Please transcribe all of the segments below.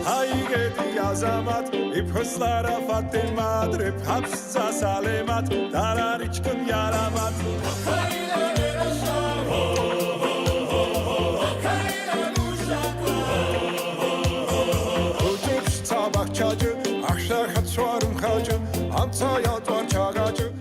هایگدی عظمت ایپسلار فاطمه درب حبس سالمت داراریچ کن یارمت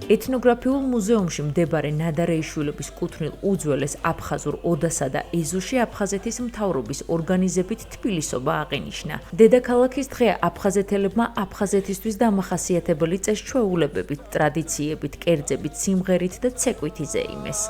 ეთნოგრაფიულ მუზეუმში მდებარე ნადარეიშვილების კუთვნილ უძველეს აფხაზურ ოდასა და ეზოში აფხაზეთის მთავრობის ორგანიზებით თბილისობა აღინიშნა. დედაქალაქის დღე აფხაზეთელებმა აფხაზეთისთვის დამახასიათებელი წეს-ჩვეულებებით, ტრადიციებით, კერძებით, სიმღერით და ცეკვით იზეიმეს.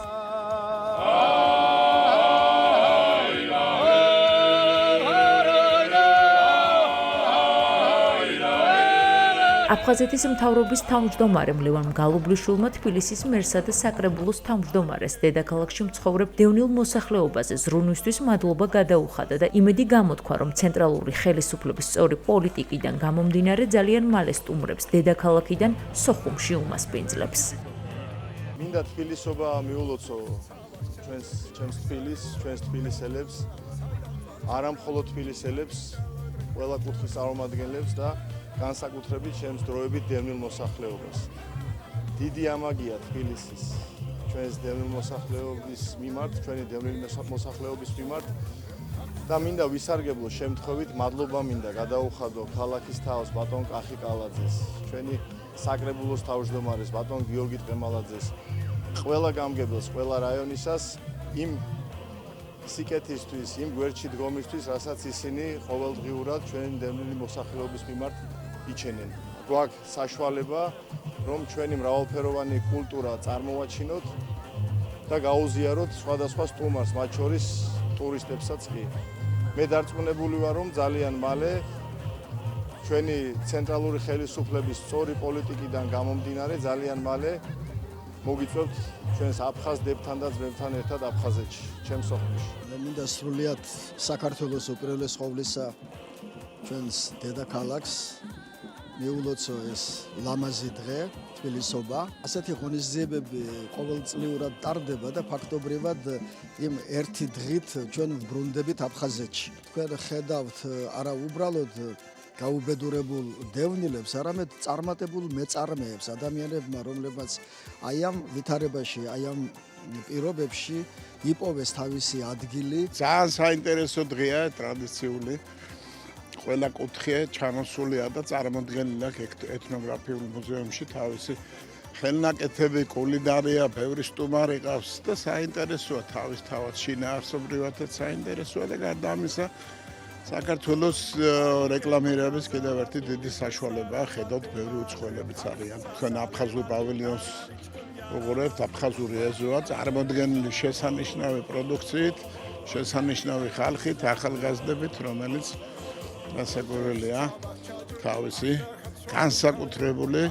აფხაზეთის მთავრობის თავმჯდომარემ ლევან გალუბლიშვილმა თბილისის მერსა და საკრებულოს თავმჯდომარეს დედაქალაქში მცხოვრებ დევნილ მოსახლეობაზე ზრუნვისთვის მადლობა გადაუხადა და იმედი გამოთქვა, რომ ცენტრალური ხელისუფლების სწორი პოლიტიკიდან გამომდინარე ძალიან მალე სტუმრებს დედაქალაქიდან სოხუმში უმასპინძლებს. მინდა თბილისობა მიულოცო ჩვენს თბილისელებს, არა მხოლოდ თბილისელებს, ყველა კუთხის წარმომადგენლებს და განსაკუთრებით ჩემს დროებით დევნილ მოსახლეობას. დიდი ამაგია თბილისის ჩვენს დევნილ მოსახლეობის მიმართ, ჩვენი დევნილი მოსახლეობის მიმართ და მინდა ვისარგებლო შემთხვევით მადლობა მინდა გადაუხადო ქალაქის თავს ბატონ კახიკალაძეს, ჩვენი საკრებულოს თავმჯდომარეს ბატონ გიორგი ტყემალაძეს, ყველა გამგებელს, ყველა რაიონისას იმ სიკეთისთვის, იმ გვერდში დგომისთვის, რასაც ისინი ყოველდღიურად ჩვენი დევნილი მოსახლეობის მიმართ იჩენენ. გვაქვს საშუალება, რომ ჩვენი მრავალფეროვანი კულტურა წარმოვაჩინოთ და გაუზიაროთ სხვადასხვა სტუმარს, მათ შორის ტურისტებსაც კი. მე დარწმუნებული ვარ, რომ ძალიან მალე ჩვენი ცენტრალური ხელისუფლების სწორი პოლიტიკიდან გამომდინარე, ძალიან მალე მოგიწევთ ჩვენს აფხაზ დებთან და ძმებთან ერთად აფხაზეთში, ჩემს სოხუმში. მე მინდა სრულიად საქართველოს უპირველეს ყოვლისა ჩვენს დედაქალაქს მიულოცო ეს ლამაზი დღე, თბილისობა. ასეთი ღონისძიებები ყოველწლიურად ტარდება და ფაქტობრივად იმ ერთი დღით ჩვენ ვბრუნდებით აფხაზეთში. თქვენ ხედავთ არა უბრალოდ გაუბედურებულ დევნილებს, არამედ წარმატებულ მეწარმეებს, ადამიანებმა, რომლებმაც აი ამ ვითარებაში, აი ამ პირობებში იპოვეს თავისი ადგილი. ძალიან საინტერესო დღეა, ტრადიციული. ყველა კუთხე ჩამოსულია და წარმოდგენილია ეთნოგრაფიულ მუზეუმში თავისი ხელნაკეთები, კულინარია, ბევრი სტუმარი ყავს და საინტერესოა თავისთავად შინაარსობრივადაც საინტერესოა და გარდა ამისა საქართველოს რეკლამირების კიდევ ერთი დიდი საშუალებაა, ხედავთ ბევრი უცხოელებიც არიან. თქვენ აფხაზურ პავილიონს უყურებთ, აფხაზური ეზოა წარმოდგენილი შესანიშნავი პროდუქციით, შესანიშნავი ხალხით, ახალგაზრდებით, რომელიც გასაკვირველია თავისი განსაკუთრებული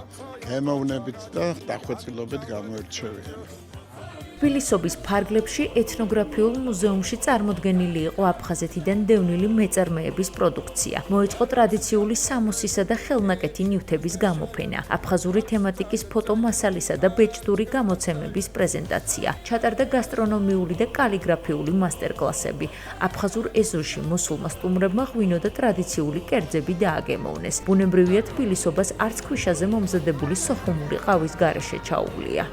გემოვნებით და დახვეწილობით გამოირჩევიან. თბილისობის ფარგლებში ეთნოგრაფიულ მუზეუმში წარმოდგენილი იყო აფხაზეთიდან დევნილი მეწარმეების პროდუქცია. მოეწყო ტრადიციული სამოსისა და ხელნაკეთი ნივთების გამოფენა, აფხაზური თემატიკის ფოტომასალისა და ბეჭდური გამოცემების პრეზენტაცია. ჩატარდა გასტრონომიული და კალიგრაფიული მასტერკლასები. აფხაზურ ეზოში მოსულმა სტუმრებმა ღვინო და ტრადიციული კერძები დააგემოვნეს. ბუნებრივია თბილისობას არც ქვიშაზე მომზადებული სოხუმური ყავის გარეშე ჩაუვლია.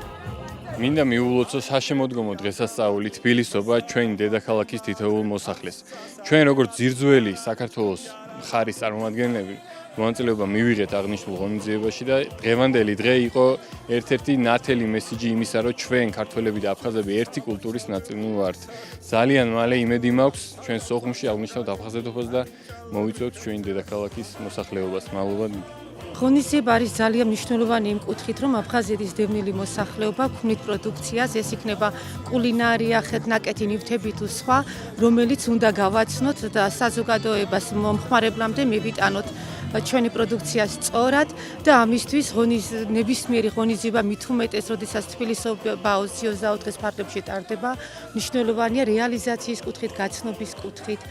მინდა მიულოცო საშემოდგომო დღესასწაული თბილისობა ჩვენი დედაქალაქის თითოეულ მოსახლეს. ჩვენ როგორც ძირძველი საქართველოს მხარის წარმომადგენლები მონაწილეობა მივიღეთ აღნიშნულ ღონისძიებაში და დღევანდელი დღე იყო ერთ-ერთი ნათელი მესიჯი იმისა, რომ ჩვენ ქართველები და აფხაზები ერთი კულტურის ნაწილი ვართ. ძალიან მალე იმედი მაქვს ჩვენ სოხუმში აღნიშნავთ აფხაზეთობას და მოვიწევთ ჩვენი დედაქალაქის მოსახლეობას. მადლობა. ღონისძიება არის ძალიან მნიშვნელოვანი იმ კუთხით, რომ აფხაზეთის დევნილი მოსახლეობა ქმნით პროდუქციას, ეს იქნება კულინარია, ხელნაკეთი ნივთები თუ სხვა, რომელიც უნდა გავაცნოთ და საზოგადოებას მომხმარებლამდე მივიტანოთ ჩვენი პროდუქცია სწორად და ამისთვის ნებისმიერი ღონისძიება მით უმეტეს, როდესაც თბილისობა 24 დღეს ფარგლებში ტარდება, მნიშვნელოვანია რეალიზაციის კუთხით, გაცნობის კუთხით,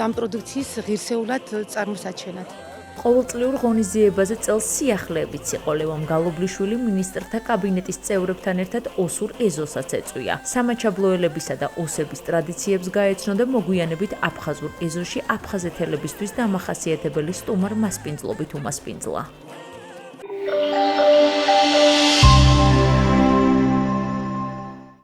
ამ პროდუქციის ღირსეულად წარმოსაჩენად. ყოველწლიურ ღონისძიებაზე წელს სიახლეებიც იყო. ლევან გალობლიშვილი მინისტრთა კაბინეტის წევრებთან ერთად ოსურ ეზოსაც ეწვია. სამაჩაბლოელებისა და ოსების ტრადიციებს გაეცნო და მოგვიანებით აფხაზურ ეზოში აფხაზეთელებისთვის დამახასიათებელი სტუმარ მასპინძლობით უმასპინძლა.